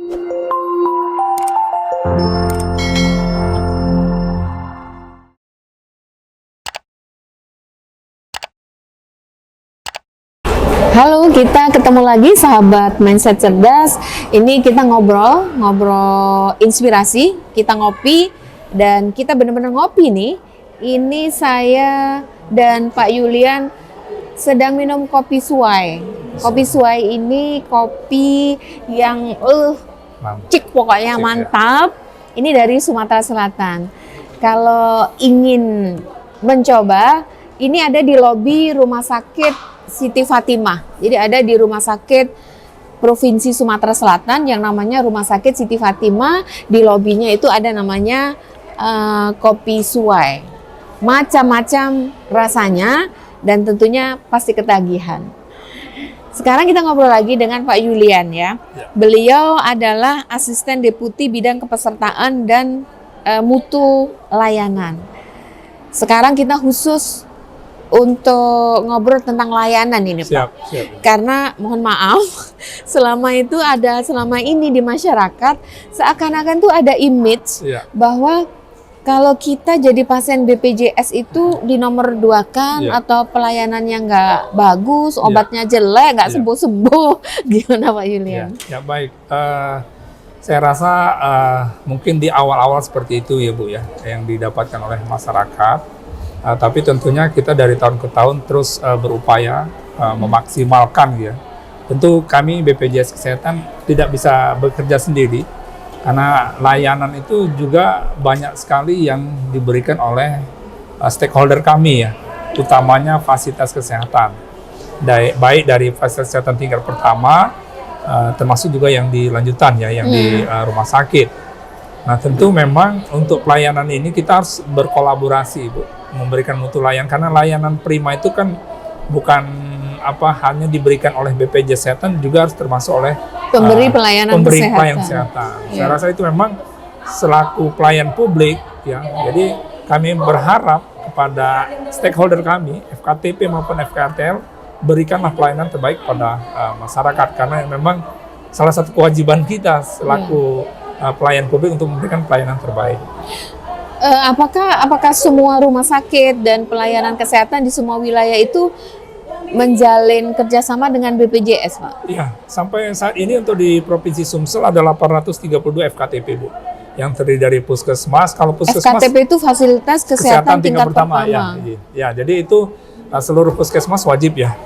Halo, kita ketemu lagi sahabat Mindset Cerdas. Ini kita ngobrol inspirasi, kita ngopi, dan kita benar-benar ngopi nih. Ini saya dan Pak Yulian sedang minum kopi suai. Kopi suai ini kopi yang cik pokoknya mantap. Ini dari Sumatera Selatan. Kalau ingin mencoba, ini ada di lobi Rumah Sakit Siti Fatimah. Jadi ada di Rumah Sakit Provinsi Sumatera Selatan yang namanya Rumah Sakit Siti Fatimah. Di lobinya itu ada namanya kopi suai. Macam-macam rasanya dan tentunya pasti ketagihan. Sekarang kita ngobrol lagi dengan Pak Yulian ya. Beliau adalah Asisten Deputi Bidang Kepesertaan dan Mutu Layanan. Sekarang kita khusus untuk ngobrol tentang layanan ini, Pak. Siap. Karena mohon maaf, selama ini di masyarakat seakan-akan tuh ada image bahwa kalau kita jadi pasien BPJS itu dinomorduakan atau pelayanannya nggak bagus, obatnya jelek, nggak sembuh-sembuh. Gimana Pak Yulian? Ya baik. Saya rasa mungkin di awal-awal seperti itu ya Bu ya, yang didapatkan oleh masyarakat. Tapi tentunya kita dari tahun ke tahun terus berupaya memaksimalkan ya. Tentu kami BPJS Kesehatan tidak bisa bekerja sendiri karena layanan itu juga banyak sekali yang diberikan oleh stakeholder kami ya, utamanya fasilitas kesehatan. Baik dari fasilitas kesehatan tingkat pertama termasuk juga yang di lanjutan ya, yang di rumah sakit. Nah tentu memang untuk pelayanan ini kita harus berkolaborasi Bu, memberikan mutu layanan, karena layanan prima itu kan bukan hanya diberikan oleh BPJS Kesehatan, juga harus termasuk oleh pemberi pelayanan kesehatan. Saya rasa itu memang selaku pelayan publik ya, jadi kami berharap kepada stakeholder kami, FKTP maupun FKRTL, berikanlah pelayanan terbaik pada masyarakat, karena memang salah satu kewajiban kita selaku pelayan publik untuk memberikan pelayanan terbaik. Apakah semua rumah sakit dan pelayanan kesehatan di semua wilayah itu menjalin kerjasama dengan BPJS, Pak? Iya, sampai saat ini untuk di Provinsi Sumsel ada 832 FKTP, Bu. Yang terdiri dari puskesmas. Kalau puskesmas FKTP itu fasilitas kesehatan tingkat pertama. Ya, jadi itu seluruh puskesmas wajib ya,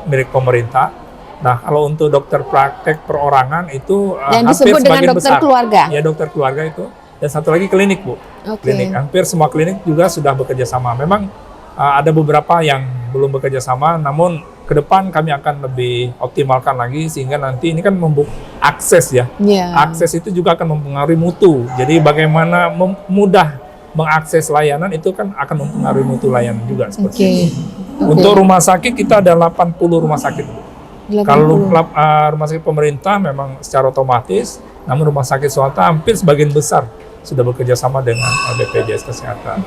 milik pemerintah. Nah, kalau untuk dokter praktek perorangan itu yang disebut dengan dokter keluarga. Ya, dokter keluarga itu. Dan satu lagi klinik, Bu. Klinik, hampir semua klinik juga sudah bekerja sama. Memang ada beberapa yang belum bekerja sama, namun ke depan kami akan lebih optimalkan lagi, sehingga nanti ini kan akses ya. Akses itu juga akan mempengaruhi mutu. Jadi bagaimana mudah mengakses layanan itu kan akan mempengaruhi mutu layanan juga seperti itu. Untuk rumah sakit kita ada 80 rumah sakit. Kalau rumah sakit pemerintah memang secara otomatis, namun rumah sakit swasta hampir sebagian besar sudah bekerja sama dengan BPJS Kesehatan.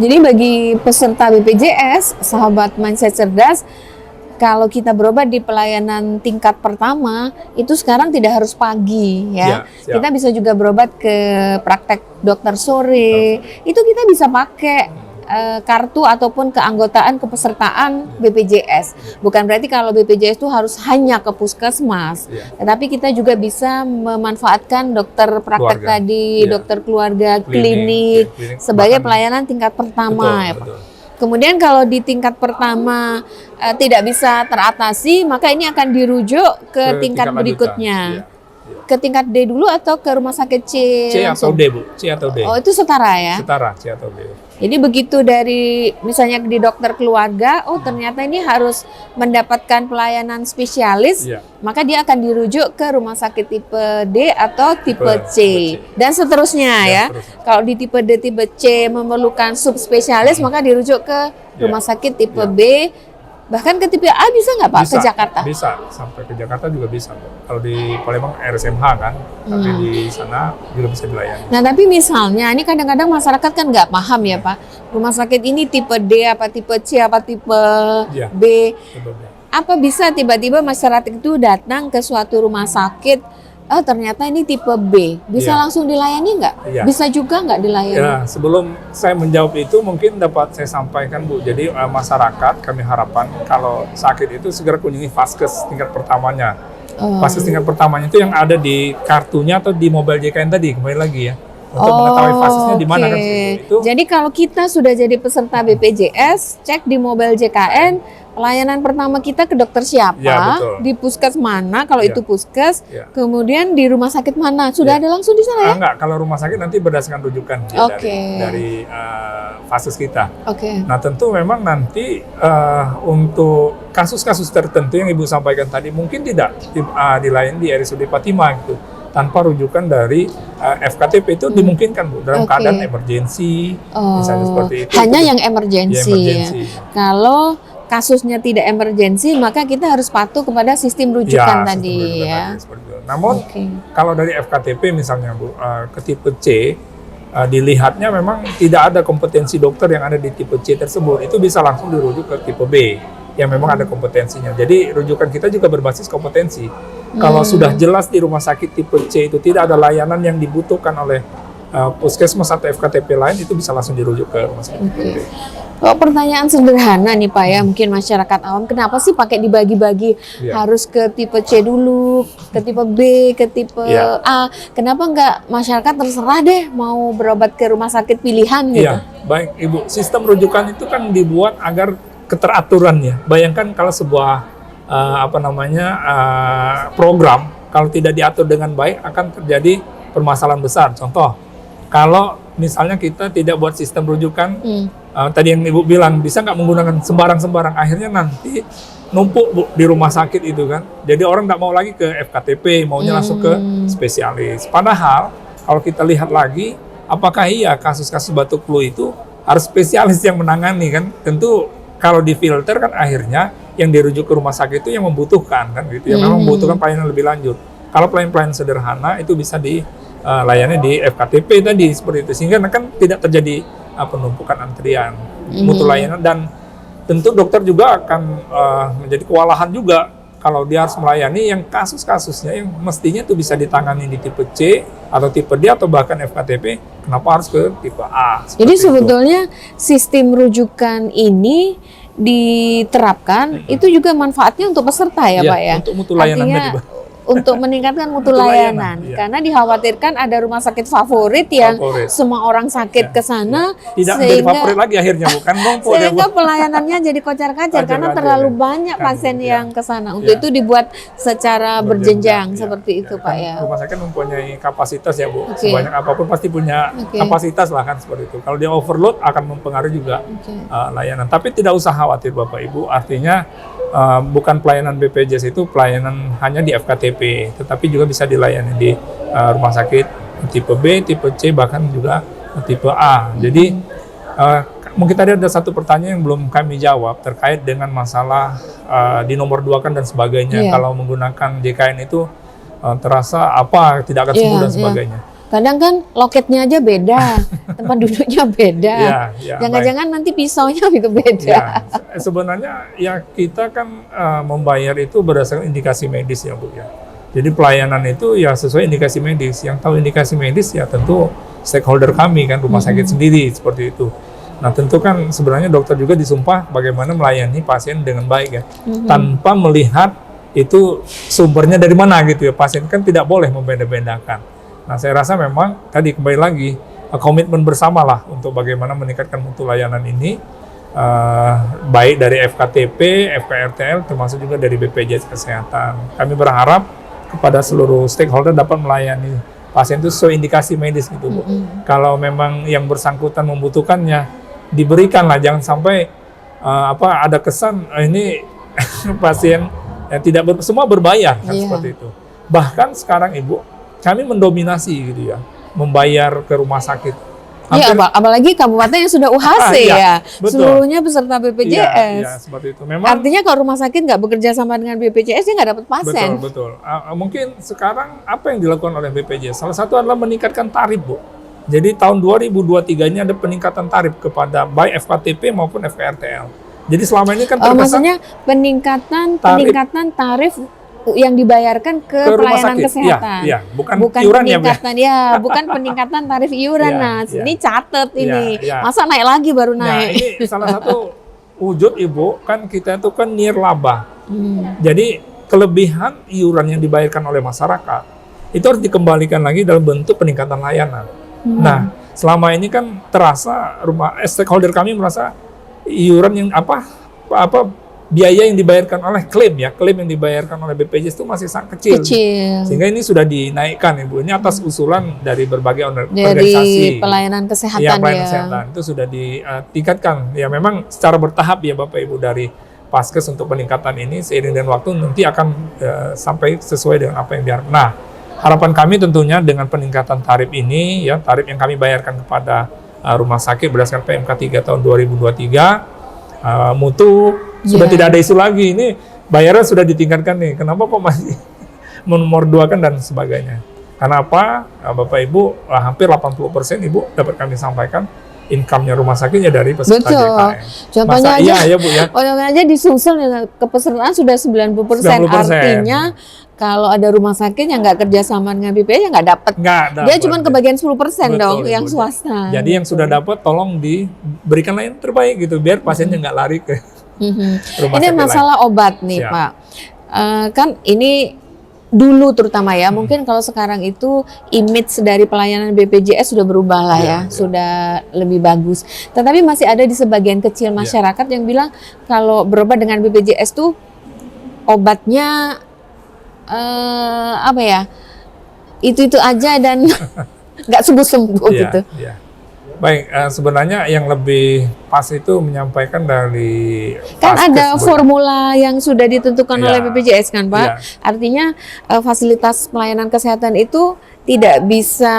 Jadi bagi peserta BPJS, sahabat Mindset Cerdas, kalau kita berobat di pelayanan tingkat pertama, itu sekarang tidak harus pagi ya. Kita bisa juga berobat ke praktek dokter sore. Itu kita bisa pakai kartu ataupun keanggotaan kepesertaan BPJS. Bukan berarti kalau BPJS itu harus hanya ke puskesmas, tetapi kita juga bisa memanfaatkan dokter praktek tadi, dokter keluarga, klinik sebagai pelayanan tingkat pertama. Betul. Kemudian kalau di tingkat pertama tidak bisa teratasi, maka ini akan dirujuk ke tingkat berikutnya. Ke tingkat D dulu atau ke rumah sakit C atau D, Bu? C atau D. Oh, itu setara ya? Setara, C atau D. Jadi begitu dari misalnya di dokter keluarga, ternyata ini harus mendapatkan pelayanan spesialis, maka dia akan dirujuk ke rumah sakit tipe D atau tipe C. Dan seterusnya ya. Kalau di tipe D, tipe C memerlukan subspesialis, maka dirujuk ke rumah sakit tipe B. Bahkan ke tipe A bisa nggak Pak? Ke Jakarta? Bisa, sampai ke Jakarta juga bisa. Kalau di Palembang RSMH kan, tapi di sana juga bisa dilayani. Nah tapi misalnya, ini kadang-kadang masyarakat kan nggak paham ya Pak, rumah sakit ini tipe D, apa tipe C, apa tipe B. Apa bisa tiba-tiba masyarakat itu datang ke suatu rumah sakit oh ternyata ini tipe B. Bisa Iya. langsung dilayani nggak? Iya. Bisa juga nggak dilayani? Ya, sebelum saya menjawab itu mungkin dapat saya sampaikan Bu. Jadi masyarakat kami harapkan kalau sakit itu segera kunjungi Vaskes tingkat pertamanya. Oh. Vaskes tingkat pertamanya itu yang ada di kartunya atau di mobile JKN tadi, kembali lagi ya. Untuk mengetahui fasesnya di mana kan oke. itu. Jadi kalau kita sudah jadi peserta BPJS, cek di mobile JKN, pelayanan pertama kita ke dokter siapa, Ya, betul. di puskes mana kalau Ya. itu puskes, Ya. kemudian di rumah sakit mana, sudah Ya. ada langsung di sana ya? Enggak, kalau rumah sakit nanti berdasarkan rujukan ya, Oke. dari fases kita. Oke. Nah tentu memang nanti untuk kasus-kasus tertentu yang Ibu sampaikan tadi mungkin tidak dilayani di RSUD Fatima gitu. Tanpa rujukan dari FKTP itu dimungkinkan Bu dalam Oke. keadaan emergensi misalnya seperti itu. Hanya itu yang emergensi. ya, Ya. Kalau kasusnya tidak emergensi, maka kita harus patuh kepada sistem rujukan sistem tadi rujukan ya. tadi, seperti itu. Namun Oke. kalau dari FKTP misalnya Bu ke tipe C dilihatnya memang tidak ada kompetensi dokter yang ada di tipe C tersebut, itu bisa langsung dirujuk ke tipe B yang memang ada kompetensinya. Jadi rujukan kita juga berbasis kompetensi. Kalau sudah jelas di rumah sakit tipe C itu tidak ada layanan yang dibutuhkan oleh puskesmas atau FKTP lain, itu bisa langsung dirujuk ke rumah sakit tipe B. Oh, pertanyaan sederhana nih Pak ya, mungkin masyarakat awam, kenapa sih pakai dibagi-bagi Iya. harus ke tipe C dulu, ke tipe B, ke tipe Iya. A? Kenapa nggak masyarakat terserah deh mau berobat ke rumah sakit pilihan gitu? Iya, baik Ibu. Sistem rujukan itu kan dibuat agar keteraturan ya. Bayangkan kalau sebuah program kalau tidak diatur dengan baik akan terjadi permasalahan besar. Contoh, kalau misalnya kita tidak buat sistem rujukan, tadi yang Ibu bilang bisa nggak menggunakan sembarang-sembarang, akhirnya nanti numpuk Bu di rumah sakit itu kan. Jadi orang nggak mau lagi ke FKTP, maunya langsung ke spesialis. Padahal kalau kita lihat lagi, apakah iya kasus-kasus batuk flu itu harus spesialis yang menangani kan? Tentu kalau difilter kan akhirnya yang dirujuk ke rumah sakit itu yang membutuhkan kan gitu, yang memang membutuhkan pelayanan lebih lanjut. Kalau pelayanan sederhana itu bisa dilayani di FKTP tadi seperti itu, sehingga kan tidak terjadi penumpukan antrian, mutu layanan, dan tentu dokter juga akan menjadi kewalahan juga kalau dia harus melayani yang kasus-kasusnya yang mestinya itu bisa ditangani di tipe C atau tipe D atau bahkan FKTP, kenapa harus ke tipe A? Jadi seperti itu. sebetulnya sistem rujukan ini diterapkan itu juga manfaatnya untuk peserta ya Iya, Pak ya? untuk mutu layanan Artinya, tadi, Pak. untuk meningkatkan mutu Mutu layanan, layanan, iya. karena dikhawatirkan ada rumah sakit favorit yang Favorit. semua orang sakit Ya, ke sana Tidak menjadi favorit lagi akhirnya, bukan numpuk dia, sehingga Bu. pelayanannya jadi kocar-kacar karena Kocar-kacar, terlalu ya. banyak Kan, pasien ya. yang ke sana. Untuk Ya. itu dibuat secara berjenjang ya. seperti itu Ya, Pak kan ya. Rumah sakit mempunyai kapasitas ya Bu, Oke. sebanyak apapun pasti punya Oke. kapasitas lah kan seperti itu. Kalau dia overload akan mempengaruhi juga Oke. layanan. Tapi tidak usah khawatir Bapak Ibu, artinya bukan pelayanan BPJS itu pelayanan hanya di FKTP, tetapi juga bisa dilayani di rumah sakit tipe B, tipe C, bahkan juga tipe A. Jadi mungkin tadi ada satu pertanyaan yang belum kami jawab terkait dengan masalah di nomor 2 kan dan sebagainya. Iya. Kalau menggunakan JKN itu terasa apa tidak akan sembuh Iya, dan iya. sebagainya. Kadang kan loketnya aja beda, tempat duduknya beda. Iya, iya, Jangan-jangan nanti pisaunya itu beda. Ya, sebenarnya ya kita kan membayar itu berdasarkan indikasi medis ya Bu ya. Jadi pelayanan itu ya sesuai indikasi medis. Yang tahu indikasi medis ya tentu stakeholder kami kan, rumah sakit sendiri seperti itu. Nah tentu kan sebenarnya dokter juga disumpah bagaimana melayani pasien dengan baik ya, tanpa melihat itu sumbernya dari mana gitu ya. Pasien kan tidak boleh membeda-bedakan. Nah saya rasa memang tadi kembali lagi komitmen bersama lah untuk bagaimana meningkatkan mutu layanan ini, baik dari FKTP, FKRTL, termasuk juga dari BPJS Kesehatan. Kami berharap kepada seluruh stakeholder dapat melayani pasien itu sesuai indikasi medis gitu Bu. Kalau memang yang bersangkutan membutuhkannya, diberikanlah, jangan sampai ada kesan ini pasien tidak semua berbayar kan, Iya. seperti itu. Bahkan sekarang Ibu, kami mendominasi gitu ya, membayar ke rumah sakit. Iya, Hampir- apalagi kabupaten yang sudah UHC Iya, ya, betul. seluruhnya peserta BPJS. Iya, seperti itu. Memang Artinya kalau rumah sakit nggak bekerja sama dengan BPJS, dia nggak dapat pasien. betul. Mungkin sekarang apa yang dilakukan oleh BPJS? Salah satu adalah meningkatkan tarif, Bu. Jadi tahun 2023 ini ada peningkatan tarif kepada baik FKTP maupun FKRTL. Jadi selama ini kan terkesan Maksudnya peningkatan tarif yang dibayarkan ke rumah pelayanan sakit. kesehatan. Iya, bukan bukan iuran ya, Bu. peningkatan bukan peningkatan tarif iuran. Iya, Nah, iya. ini catet ini. Iya. Masa naik lagi baru Nah, naik. ini salah satu wujud Ibu, kan kita itu kan nirlaba. Jadi kelebihan iuran yang dibayarkan oleh masyarakat itu harus dikembalikan lagi dalam bentuk peningkatan layanan. Nah, selama ini kan terasa stakeholder kami merasa iuran yang biaya yang dibayarkan oleh klaim yang dibayarkan oleh BPJS itu masih sangat kecil. Sehingga ini sudah dinaikkan Ibu. Ini atas usulan dari berbagai organisasi. Dari pelayanan kesehatan ya. Pelayanan kesehatan itu sudah ditingkatkan. Ya memang secara bertahap ya Bapak Ibu, dari Paskes untuk peningkatan ini seiring dengan waktu nanti akan sampai sesuai dengan apa yang diharapkan. Nah, harapan kami tentunya dengan peningkatan tarif ini ya, tarif yang kami bayarkan kepada rumah sakit berdasarkan PMK 3 tahun 2023 mutu sudah tidak ada isu lagi. Ini bayaran sudah ditingkatkan nih. Kenapa kok masih menomorduakan dan sebagainya? Karena apa? Bapak Ibu, hampir 80% Ibu dapat kami sampaikan income-nya rumah sakitnya dari peserta JKN. Contohnya aja, iya ya Bu ya. Contohnya aja di Sumsel kepesertaan sudah 90%. Artinya kalau ada rumah sakit yang nggak kerja sama dengan BPJS ya nggak dapat. Dia cuma kebagian 10% dong yang swasta. Jadi yang sudah dapat tolong diberikan layanan terbaik gitu, biar pasiennya nggak lari ke rumah sakit. Ini masalah obat nih Pak. Kan ini dulu terutama ya, mungkin kalau sekarang itu image dari pelayanan BPJS sudah berubah lah ya, sudah lebih bagus. Tetapi masih ada di sebagian kecil masyarakat yang bilang kalau berobat dengan BPJS tuh obatnya itu aja dan nggak sembuh-sembuh gitu. Baik, sebenarnya yang lebih pas itu menyampaikan dari kan ada formula yang sudah ditentukan oleh BPJS kan Pak. Artinya fasilitas pelayanan kesehatan itu tidak bisa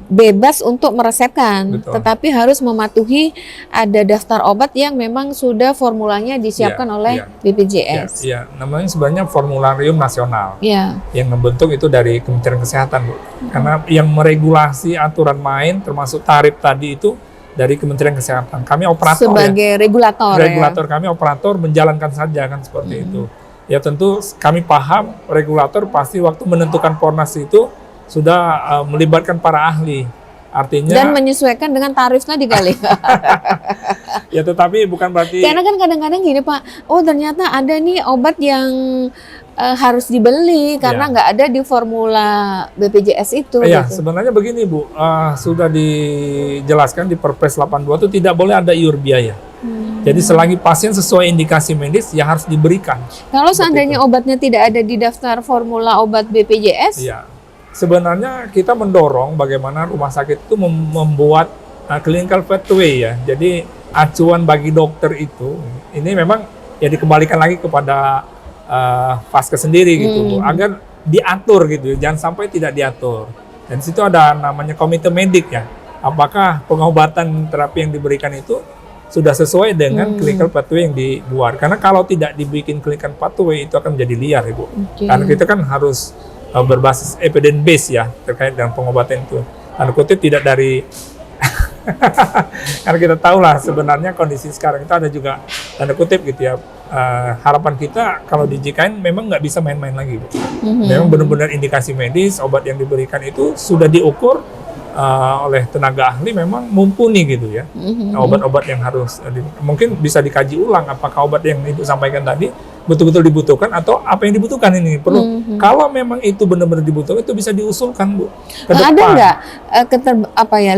bebas untuk meresepkan, tetapi harus mematuhi ada daftar obat yang memang sudah formulanya disiapkan oleh BPJS. Iya, namanya sebenarnya formularium nasional. Yang membentuk itu dari Kementerian Kesehatan, Bu. Karena yang meregulasi aturan main termasuk tarif tadi itu dari Kementerian Kesehatan. Kami operator sebagai regulator. Regulator kami operator menjalankan saja kan seperti itu. Ya tentu kami paham regulator pasti waktu menentukan Pornas itu sudah melibatkan para ahli, artinya dan menyesuaikan dengan tarifnya dikali. Ya tetapi bukan berarti, karena kan kadang-kadang gini Pak, oh ternyata ada nih obat yang harus dibeli karena nggak ada di formula BPJS itu. Iya, gitu. Sebenarnya begini Bu, sudah dijelaskan di Perpres 82 itu tidak boleh ada iur biaya. Jadi selagi pasien sesuai indikasi medis ya harus diberikan. Kalau seandainya obatnya tidak ada di daftar formula obat BPJS, sebenarnya kita mendorong bagaimana rumah sakit itu membuat clinical pathway ya. Jadi acuan bagi dokter itu, ini memang ya dikembalikan lagi kepada Paskes sendiri gitu Bu, agar diatur gitu, jangan sampai tidak diatur. Dan situ ada namanya komite medik ya. Apakah pengobatan terapi yang diberikan itu sudah sesuai dengan clinical pathway yang dibuat? Karena kalau tidak dibikin clinical pathway itu akan menjadi liar Ibu. Karena kita kan harus berbasis evidence base ya terkait dengan pengobatan itu. Tanda kutip tidak dari karena kita tahu lah sebenarnya kondisi sekarang itu ada juga tanda kutip gitu ya. Harapan kita kalau di JKN memang nggak bisa main-main lagi Bu. Memang benar-benar indikasi medis, obat yang diberikan itu sudah diukur oleh tenaga ahli memang mumpuni gitu ya. Obat-obat yang harus mungkin bisa dikaji ulang apakah obat yang Ibu sampaikan tadi betul-betul dibutuhkan atau apa yang dibutuhkan ini perlu. Kalau memang itu benar-benar dibutuhkan itu bisa diusulkan Bu. Ada nggak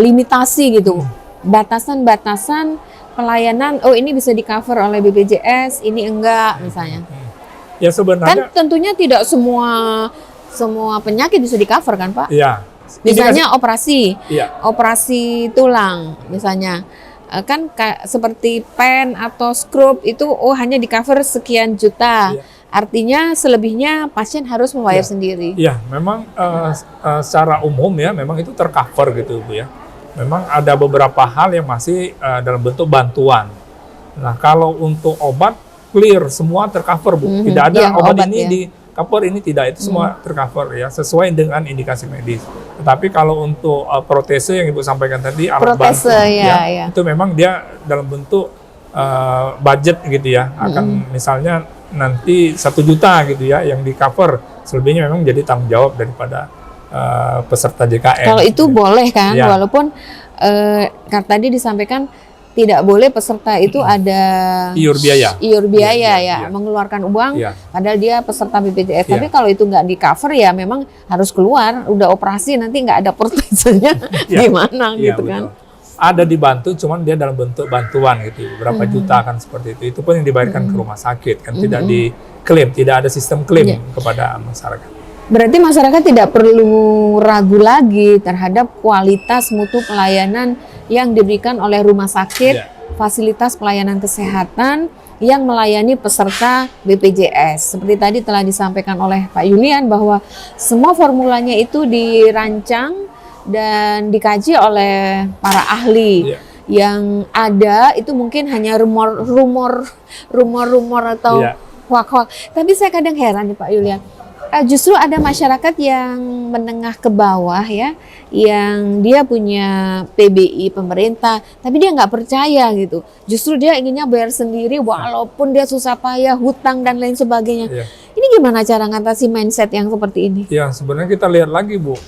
limitasi gitu, batasan-batasan pelayanan? Oh ini bisa di cover oleh BPJS, ini enggak misalnya. Ya sebenarnya kan tentunya tidak semua penyakit bisa di cover kan Pak? Iya. Misalnya operasi tulang misalnya. Kan seperti pen atau scrub itu hanya di cover sekian juta. Artinya selebihnya pasien harus membayar sendiri. Iya, memang secara umum ya memang itu tercover gitu Bu ya. Memang ada beberapa hal yang masih dalam bentuk bantuan. Nah, kalau untuk obat clear semua tercover Bu. Tidak ada obat ini di cover ini tidak, itu semua tercover ya sesuai dengan indikasi medis. Tetapi kalau untuk protese yang Ibu sampaikan tadi, alat bantu itu memang dia dalam bentuk budget gitu ya, akan misalnya nanti 1 juta gitu ya yang di cover, selebihnya memang jadi tanggung jawab daripada peserta JKN. Kalau itu boleh kan, Ya. walaupun kan tadi disampaikan tidak boleh peserta itu ada Iur biaya. ya, Iya. mengeluarkan uang, Iya. padahal dia peserta BPJS. Iya. Tapi kalau itu nggak di cover ya memang harus keluar, udah operasi nanti nggak ada proteksinya Iya. gimana Iya, gitu betul. kan. Ada dibantu, cuman dia dalam bentuk bantuan gitu, berapa juta kan seperti itu. Itu pun yang dibayarkan ke rumah sakit kan, tidak diklaim, tidak ada sistem klaim Iya. kepada masyarakat. Berarti masyarakat tidak perlu ragu lagi terhadap kualitas mutu pelayanan yang diberikan oleh rumah sakit, Iya. fasilitas pelayanan kesehatan yang melayani peserta BPJS. Seperti tadi telah disampaikan oleh Pak Yulian bahwa semua formulanya itu dirancang dan dikaji oleh para ahli. Iya. Yang ada itu mungkin hanya rumor atau Iya. hoak-hoak. Tapi saya kadang heran nih Pak Yulian. Justru ada masyarakat yang menengah ke bawah ya, yang dia punya PBI pemerintah, tapi dia nggak percaya gitu. Justru dia inginnya bayar sendiri, walaupun dia susah payah, hutang dan lain sebagainya. Iya. Ini gimana cara ngatasi mindset yang seperti ini? Ya, sebenarnya kita lihat lagi, Bu.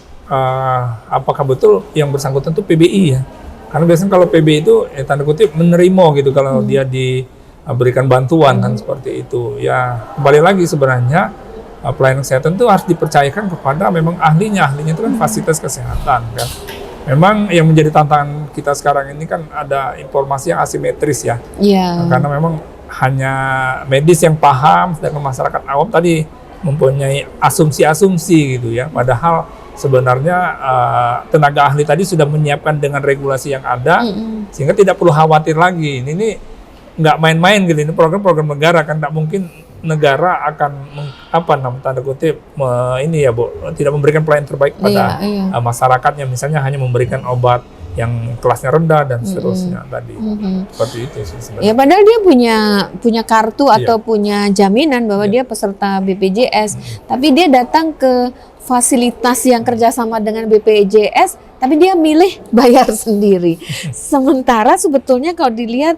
Apakah betul yang bersangkutan itu PBI ya? Karena biasanya kalau PBI itu tanda kutip menerima gitu kalau dia diberikan bantuan kan seperti itu. Ya, kembali lagi sebenarnya pelayanan kesehatan itu harus dipercayakan kepada memang ahlinya itu kan fasilitas kesehatan kan. Memang yang menjadi tantangan kita sekarang ini kan ada informasi yang asimetris ya. Iya. Karena memang hanya medis yang paham, sedangkan masyarakat awam tadi mempunyai asumsi-asumsi gitu ya. Padahal sebenarnya tenaga ahli tadi sudah menyiapkan dengan regulasi yang ada, sehingga tidak perlu khawatir lagi. Ini nggak main-main gitu. Ini program-program negara kan, nggak mungkin negara akan tanda kutip ini ya Bu, tidak memberikan pelayanan terbaik pada masyarakatnya, misalnya hanya memberikan obat yang kelasnya rendah dan seterusnya tadi. Seperti itu sih sebenarnya. Ya padahal dia punya kartu atau punya jaminan bahwa dia peserta BPJS, tapi dia datang ke fasilitas yang kerjasama dengan BPJS, tapi dia milih bayar sendiri. Sementara sebetulnya kalau dilihat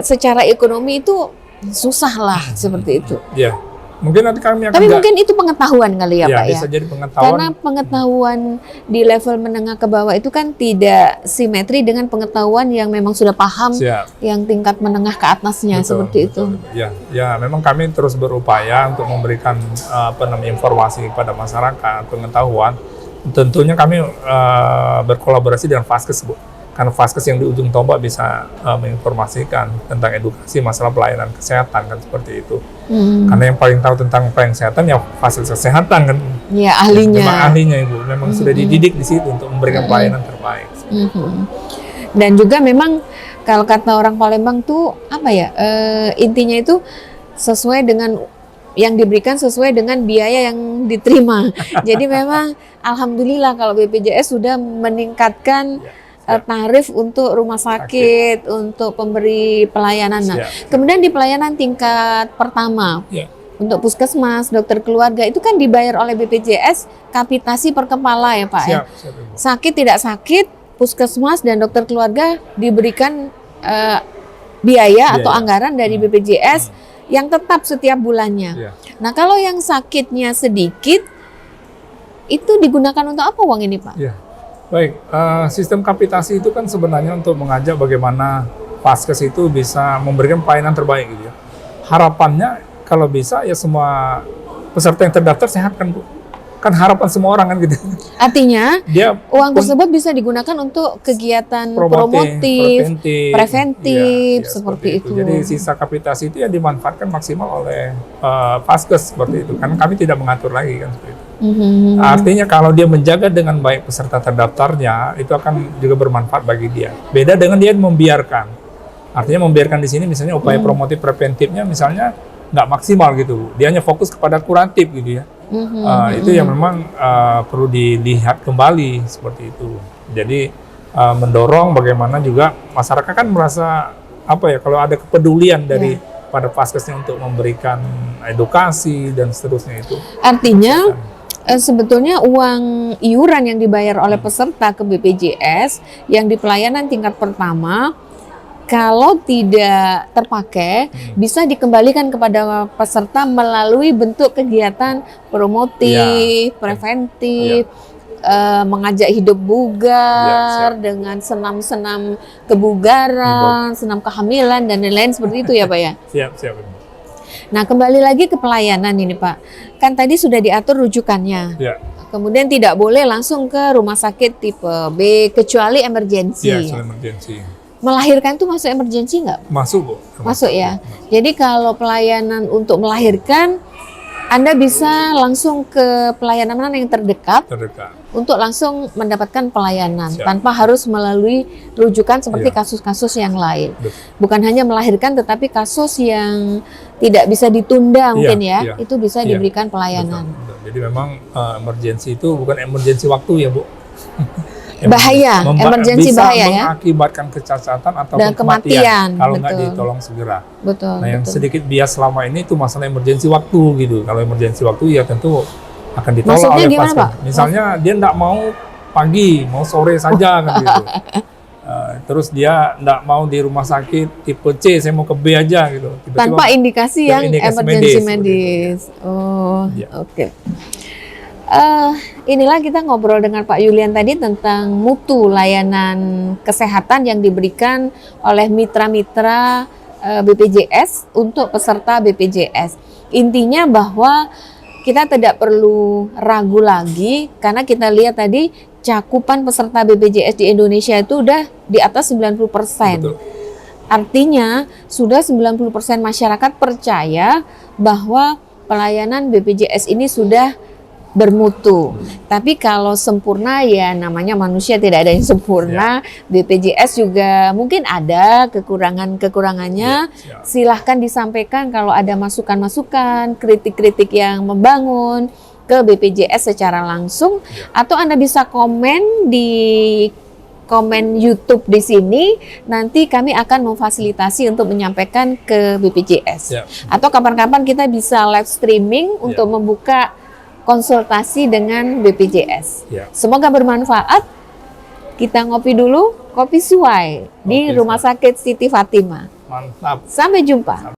secara ekonomi itu susah lah seperti itu. Ya, mungkin nanti kami akan. Tapi mungkin itu pengetahuan kali ya Pak ya. Bisa jadi pengetahuan. Karena pengetahuan di level menengah ke bawah itu kan tidak simetri dengan pengetahuan yang memang sudah paham, yang tingkat menengah ke atasnya seperti itu. Ya, memang kami terus berupaya untuk memberikan informasi kepada masyarakat, pengetahuan. Tentunya kami berkolaborasi dengan Vaskes, Bu. Karena Vaskes yang di ujung tombak bisa menginformasikan tentang edukasi masalah pelayanan kesehatan kan seperti itu. Karena yang paling tahu tentang pelayanan kesehatan ya fasilitas kesehatan kan. Ya ahlinya. Memang ahlinya Ibu, memang sudah dididik di situ untuk memberikan pelayanan terbaik. Dan juga memang kalau kata orang Palembang tuh intinya itu sesuai dengan yang diberikan sesuai dengan biaya yang diterima. Jadi memang alhamdulillah kalau BPJS sudah meningkatkan tarif untuk rumah sakit, untuk pemberi pelayanan. Nah, kemudian di pelayanan tingkat pertama, untuk puskesmas, dokter keluarga, itu kan dibayar oleh BPJS kapitasi per kepala ya Pak ya. Sakit tidak sakit, puskesmas dan dokter keluarga diberikan biaya atau anggaran dari BPJS yang tetap setiap bulannya. Nah kalau yang sakitnya sedikit, itu digunakan untuk apa uang ini Pak? Baik, sistem kapitasi itu kan sebenarnya untuk mengajak bagaimana Vaskes itu bisa memberikan pelayanan terbaik gitu ya. Harapannya kalau bisa ya semua peserta yang terdaftar sehat kan Bu. Kan harapan semua orang kan gitu. Artinya uang tersebut bisa digunakan untuk kegiatan promotif, preventif seperti itu. Jadi sisa kapitasi itu ya dimanfaatkan maksimal oleh Vaskes seperti itu. Karena kami tidak mengatur lagi kan seperti itu. Artinya kalau dia menjaga dengan baik peserta terdaftarnya, itu akan juga bermanfaat bagi dia. Beda dengan dia membiarkan. Artinya membiarkan di sini misalnya upaya promotif preventifnya misalnya nggak maksimal gitu. Dia hanya fokus kepada kuratif gitu ya. Itu yang memang perlu dilihat kembali seperti itu. Jadi mendorong bagaimana juga masyarakat kan merasa kalau ada kepedulian dari pada Vaskesnya untuk memberikan edukasi dan seterusnya itu. Artinya sebetulnya uang iuran yang dibayar oleh peserta ke BPJS yang di pelayanan tingkat pertama kalau tidak terpakai bisa dikembalikan kepada peserta melalui bentuk kegiatan promotif, preventif, mengajak hidup bugar dengan senam-senam kebugaran, senam kehamilan dan lain-lain seperti itu ya Pak ya. Siap. Nah, kembali lagi ke pelayanan ini Pak. Kan tadi sudah diatur rujukannya. Ya. Kemudian tidak boleh langsung ke rumah sakit tipe B kecuali emergensi. Iya, emergensi. Melahirkan itu masuk emergensi nggak? Masuk, Bu. Masuk ya. Jadi kalau pelayanan untuk melahirkan, Anda bisa langsung ke pelayanan mana yang terdekat untuk langsung mendapatkan pelayanan tanpa harus melalui rujukan seperti kasus-kasus yang lain. Bukan hanya melahirkan, tetapi kasus yang tidak bisa ditunda mungkin itu bisa diberikan pelayanan. Betul. Jadi memang emergensi itu bukan emergensi waktu ya Bu. Bahaya, emergensi bahaya ya. Bisa mengakibatkan kecacatan atau kematian kalau nggak ditolong segera. Betul. Nah, yang sedikit bias selama ini itu masalah emergensi waktu gitu. Kalau emergensi waktu ya tentu akan ditolak oleh pasien. Pak? Misalnya dia nggak mau pagi, mau sore saja kan gitu. Terus dia nggak mau di rumah sakit tipe C, saya mau ke B aja gitu. Tiba-tiba tanpa indikasi yang emergensi medis. Oh, oke. Inilah kita ngobrol dengan Pak Yulian tadi tentang mutu layanan kesehatan yang diberikan oleh mitra-mitra BPJS untuk peserta BPJS. Intinya bahwa kita tidak perlu ragu lagi karena kita lihat tadi cakupan peserta BPJS di Indonesia itu udah di atas 90%. Betul. Artinya sudah 90% masyarakat percaya bahwa pelayanan BPJS ini sudah bermutu. Tapi kalau sempurna ya namanya manusia tidak ada yang sempurna. BPJS juga mungkin ada kekurangannya. Silahkan disampaikan kalau ada masukan-masukan, kritik-kritik yang membangun ke BPJS secara langsung. Atau Anda bisa komen di komen YouTube di sini, nanti kami akan memfasilitasi untuk menyampaikan ke BPJS. Atau kapan-kapan kita bisa live streaming untuk membuka konsultasi dengan BPJS. Semoga bermanfaat. Kita ngopi dulu, kopi Suwai di Rumah Sakit Siti Fatimah. Mantap. Sampai jumpa.